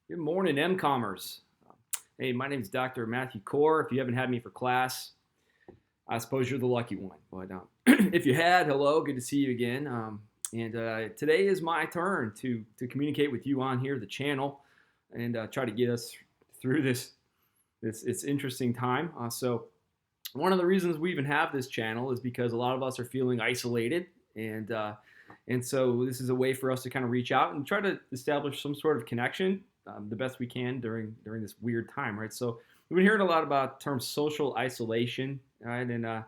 Good morning, M-Commerce. Hey, my name is Dr. Matthew Core. If you haven't had me for class, I suppose you're the lucky one. But if you had, hello, good to see you again. And today is my turn to communicate with you on here, the channel, and try to get us through this it's interesting time. So one of the reasons we even have this channel is because a lot of us are feeling isolated, and so this is a way for us to kind of reach out and try to establish some sort of connection the best we can during this weird time, right? So we've been hearing a lot about the term social isolation, right? And I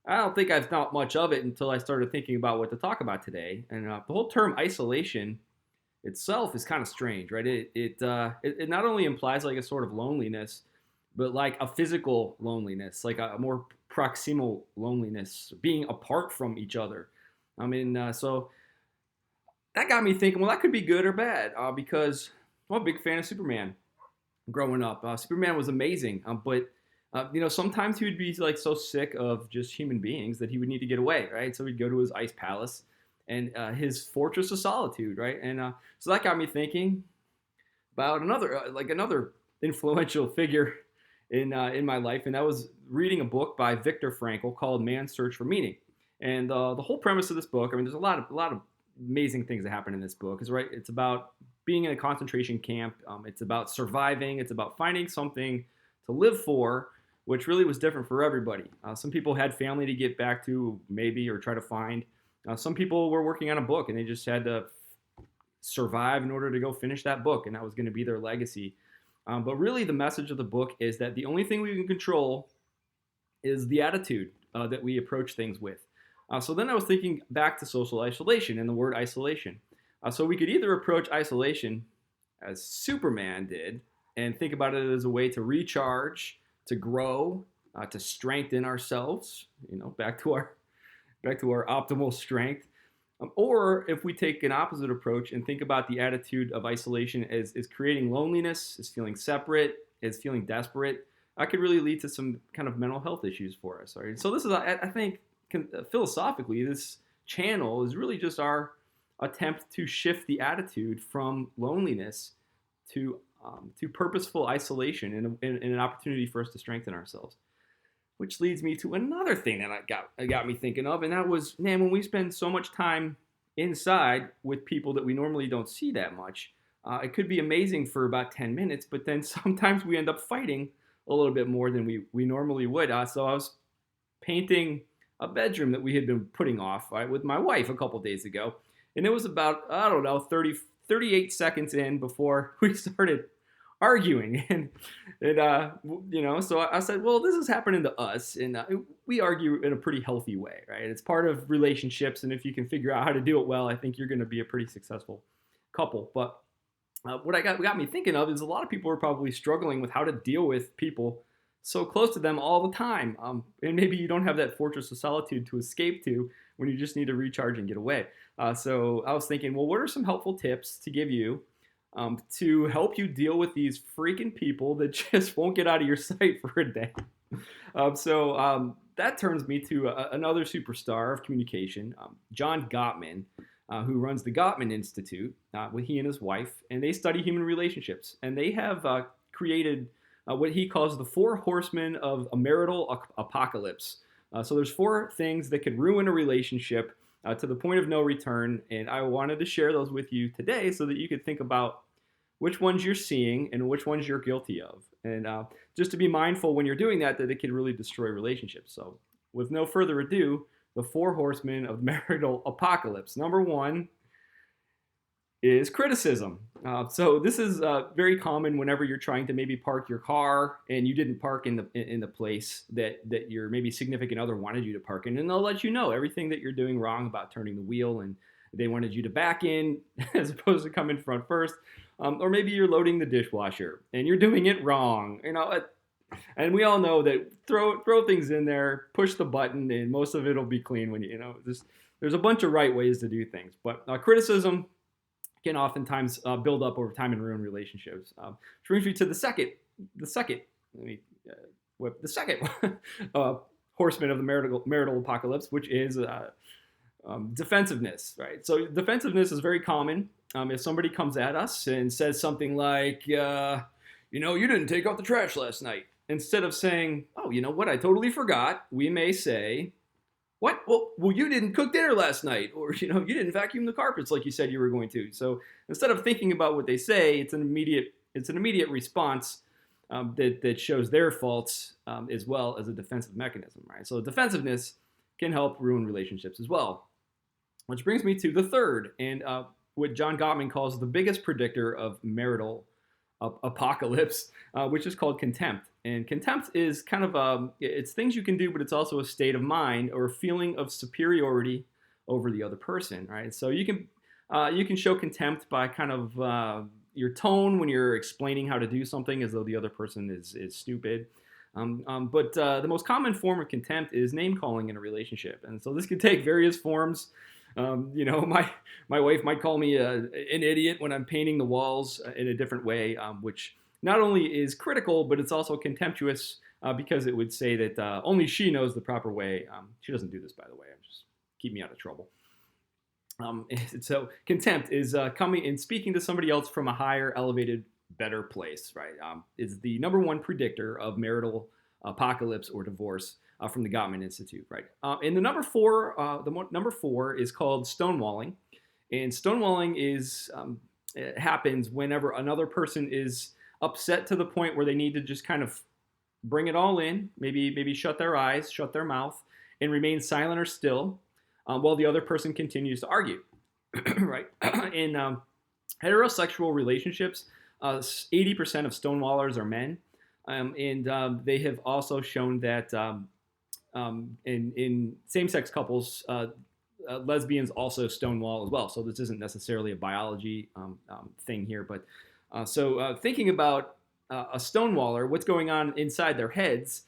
don't think I've thought much of it until I started thinking about what to talk about today. And the whole term isolation itself is kind of strange, right? It not only implies like a sort of loneliness, but like a physical loneliness, like a more proximal loneliness, being apart from each other. So that got me thinking, well, that could be good or bad because I'm a big fan of Superman growing up. Superman was amazing, but sometimes he would be like so sick of just human beings that he would need to get away, right? So he'd go to his ice palace and his fortress of solitude, right? And so that got me thinking about another influential figure in my life, and that was reading a book by Viktor Frankl called Man's Search for Meaning. And the whole premise of this book, I mean, there's a lot of amazing things that happen in this book. Is right. It's about being in a concentration camp. It's about surviving. It's about finding something to live for, which really was different for everybody. Some people had family to get back to, maybe, or try to find. Some people were working on a book, and they just had to survive in order to go finish that book, and that was going to be their legacy. But really, the message of the book is that the only thing we can control is the attitude that we approach things with. So then I was thinking back to social isolation and the word isolation. So we could either approach isolation as Superman did and think about it as a way to recharge, to grow, to strengthen ourselves, back to our optimal strength. Or if we take an opposite approach and think about the attitude of isolation as creating loneliness, as feeling separate, as feeling desperate, that could really lead to some kind of mental health issues for us. Right? So this is, I think, philosophically, this channel is really just our attempt to shift the attitude from loneliness to purposeful isolation and an opportunity for us to strengthen ourselves. Which leads me to another thing that got me thinking of, and that was, man, when we spend so much time inside with people that we normally don't see that much, it could be amazing for about 10 minutes, but then sometimes we end up fighting a little bit more than we normally would. So I was painting a bedroom that we had been putting off, right, with my wife a couple days ago, and it was about, I don't know, 38 seconds in before we started arguing. So I said, well, this is happening to us, and we argue in a pretty healthy way, right? It's part of relationships, and if you can figure out how to do it well, I think you're going to be a pretty successful couple. But what got me thinking of is a lot of people are probably struggling with how to deal with people so close to them all the time, and maybe you don't have that fortress of solitude to escape to when you just need to recharge and get away. So I was thinking, well, what are some helpful tips to give you to help you deal with these freaking people that just won't get out of your sight for a day? That turns me to another superstar of communication, John Gottman, who runs the Gottman Institute with he and his wife, and they study human relationships, and they have created what he calls the 4 horsemen of a marital apocalypse. So there's 4 things that could ruin a relationship to the point of no return, and I wanted to share those with you today so that you could think about which ones you're seeing and which ones you're guilty of. And just to be mindful when you're doing that it can really destroy relationships. So with no further ado, the 4 horsemen of marital apocalypse. Number 1 is criticism. So this is very common whenever you're trying to maybe park your car and you didn't park in the place that your maybe significant other wanted you to park in, and they'll let you know everything that you're doing wrong about turning the wheel, and they wanted you to back in as opposed to come in front first. Or maybe you're loading the dishwasher and you're doing it wrong. And we all know that throw things in there, push the button, and most of it'll be clean when there's a bunch of right ways to do things. But criticism can oftentimes build up over time and ruin relationships. Which brings me to the second horseman of the marital apocalypse, which is defensiveness, right? So defensiveness is very common if somebody comes at us and says something like, you didn't take out the trash last night, instead of saying, oh, you know what, I totally forgot, we may say, what? Well, you didn't cook dinner last night, or you didn't vacuum the carpets like you said you were going to. So instead of thinking about what they say, it's an immediate response that shows their faults as well as a defensive mechanism, right? So defensiveness can help ruin relationships as well. Which brings me to the third, and what John Gottman calls the biggest predictor of marital apocalypse, which is called contempt. And contempt is kind of it's things you can do, but it's also a state of mind or a feeling of superiority over the other person, right? So you can show contempt by kind of your tone when you're explaining how to do something, as though the other person is stupid. But the most common form of contempt is name calling in a relationship, and so this could take various forms. My wife might call me an idiot when I'm painting the walls in a different way, which not only is critical, but it's also contemptuous because it would say that only she knows the proper way. She doesn't do this, by the way. Just keep me out of trouble. So contempt is coming and speaking to somebody else from a higher, elevated, better place, right? Is the number one predictor of marital apocalypse or divorce from the Gottman Institute, right? And the number four is called stonewalling, and stonewalling is it happens whenever another person is upset to the point where they need to just kind of bring it all in, maybe shut their eyes, shut their mouth, and remain silent or still while the other person continues to argue, right? In heterosexual relationships, 80% of stonewallers are men, and they have also shown that in same-sex couples, lesbians also stonewall as well. So this isn't necessarily a biology thing here, but thinking about a stonewaller, what's going on inside their heads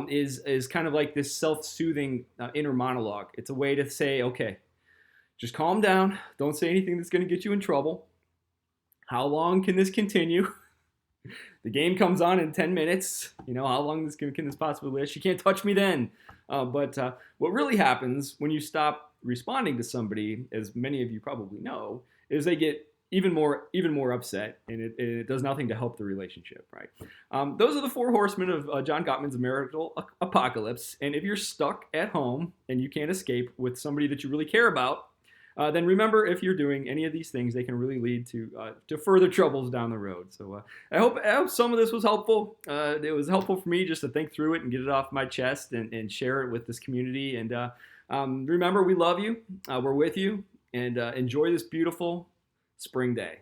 is kind of like this self-soothing inner monologue. It's a way to say, okay, just calm down. Don't say anything that's going to get you in trouble. How long can this continue? The game comes on in 10 minutes. How long can this possibly last? You can't touch me then. But what really happens when you stop responding to somebody, as many of you probably know, is they get even more upset, and it does nothing to help the relationship, right? Those are the four horsemen of John Gottman's marital apocalypse. And if you're stuck at home and you can't escape with somebody that you really care about, then remember, if you're doing any of these things, they can really lead to further troubles down the road. So I hope some of this was helpful. It was helpful for me just to think through it and get it off my chest and share it with this community. And remember, we love you. We're with you. And enjoy this beautiful spring day.